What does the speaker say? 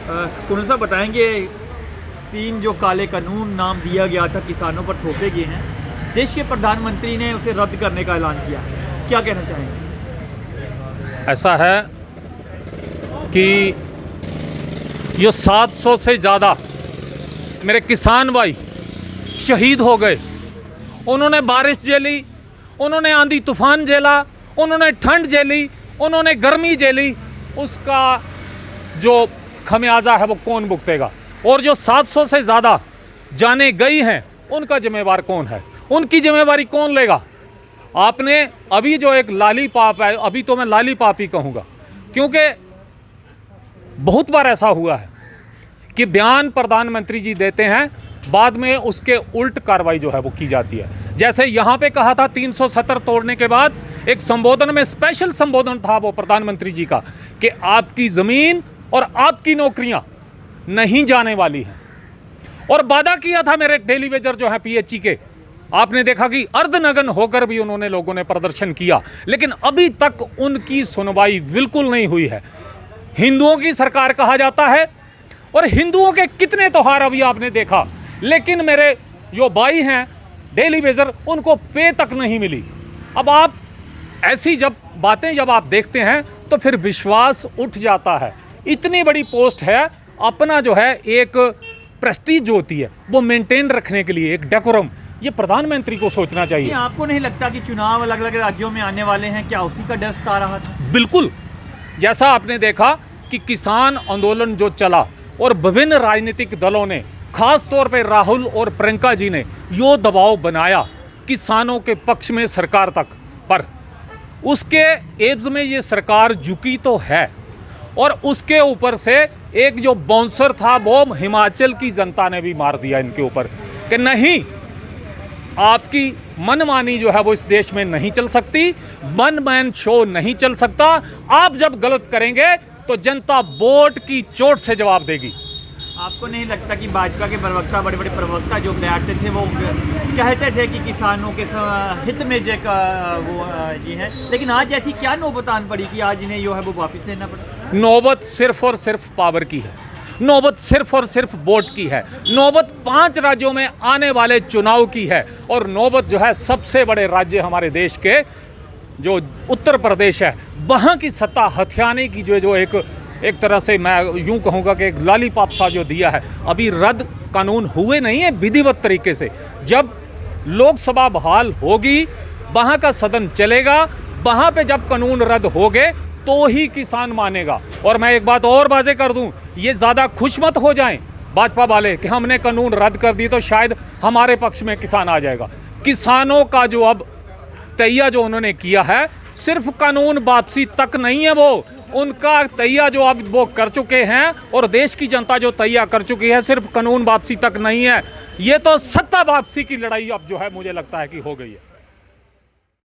कौन सा बताएंगे, 3 जो काले कानून नाम दिया गया था किसानों पर थोपे गए हैं, देश के प्रधानमंत्री ने उसे रद्द करने का ऐलान किया, क्या कहना चाहेंगे? ऐसा है कि ये 700 से ज़्यादा मेरे किसान भाई शहीद हो गए। उन्होंने बारिश झेली, उन्होंने आंधी तूफान झेला, उन्होंने ठंड झेली, उन्होंने गर्मी झेली, उसका जो खमियाजा है वो कौन भुगतेगा? और जो 700 से ज़्यादा जाने गई हैं उनका जिम्मेवार कौन है? उनकी जिम्मेवारी कौन लेगा? आपने अभी जो एक लालीपाप है, अभी तो मैं लालीपाप ही कहूँगा, क्योंकि बहुत बार ऐसा हुआ है कि बयान प्रधानमंत्री जी देते हैं, बाद में उसके उल्ट कार्रवाई जो है वो की जाती है। जैसे यहाँ पे कहा था 370 तोड़ने के बाद एक संबोधन में, स्पेशल संबोधन था वो प्रधानमंत्री जी का, कि आपकी ज़मीन और आपकी नौकरियां नहीं जाने वाली हैं। और वादा किया था मेरे डेली वेजर जो है पीएचई के, आपने देखा कि अर्धनग्न होकर भी उन्होंने लोगों ने प्रदर्शन किया, लेकिन अभी तक उनकी सुनवाई बिल्कुल नहीं हुई है। हिंदुओं की सरकार कहा जाता है और हिंदुओं के कितने त्योहार अभी आपने देखा, लेकिन मेरे जो भाई हैं डेली वेजर, उनको पे तक नहीं मिली। अब आप ऐसी जब बातें जब आप देखते हैं तो फिर विश्वास उठ जाता है। इतनी बड़ी पोस्ट है, अपना जो है एक प्रेस्टीज जो होती है वो मेंटेन रखने के लिए, एक डेकोरम, ये प्रधानमंत्री को सोचना चाहिए। आपको नहीं लगता कि चुनाव अलग अलग राज्यों में आने वाले हैं, क्या उसी का डर सता रहा था? बिल्कुल, जैसा आपने देखा कि किसान आंदोलन जो चला और विभिन्न राजनीतिक दलों ने, खास तौर पे राहुल और प्रियंका जी ने यो दबाव बनाया किसानों के पक्ष में सरकार तक, पर उसके एब्ज में ये सरकार झुकी तो है। और उसके ऊपर से एक जो बाउंसर था वो हिमाचल की जनता ने भी मार दिया इनके ऊपर, कि नहीं, आपकी मनमानी जो है वो इस देश में नहीं चल सकती, वन मैन शो नहीं चल सकता। आप जब गलत करेंगे तो जनता वोट की चोट से जवाब देगी। आपको नहीं लगता कि भाजपा के प्रवक्ता, बड़े बड़े प्रवक्ता जो बैठते थे वो कहते थे कि किसानों के हित में जो वो जी है, लेकिन आज ऐसी क्या नौबत आन पड़ी कि आज इन्हें जो है वो वापस लेना पड़ा? नौबत सिर्फ और सिर्फ पावर की है, नौबत सिर्फ और सिर्फ वोट की है, नौबत 5 राज्यों में आने वाले चुनाव की है, और नौबत जो है सबसे बड़े राज्य हमारे देश के जो उत्तर प्रदेश है, वहाँ की सत्ता हथियाने की जो एक तरह से मैं यूं कहूँगा कि एक लॉलीपॉप सा जो दिया है। अभी रद्द कानून हुए नहीं है विधिवत तरीके से। जब लोकसभा बहाल होगी, वहाँ का सदन चलेगा, वहाँ पे जब कानून रद्द हो गए तो ही किसान मानेगा। और मैं एक बात और वाज़ेह कर दूं, ये ज़्यादा खुश मत हो जाएं भाजपा वाले कि हमने कानून रद्द कर दी तो शायद हमारे पक्ष में किसान आ जाएगा। किसानों का जो अब तैया जो उन्होंने किया है, सिर्फ कानून वापसी तक नहीं है, वो उनका तैया जो अब वो कर चुके हैं, और देश की जनता जो तैया कर चुकी है, सिर्फ कानून वापसी तक नहीं है, ये तो सत्ता वापसी की लड़ाई अब जो है मुझे लगता है कि हो गई है।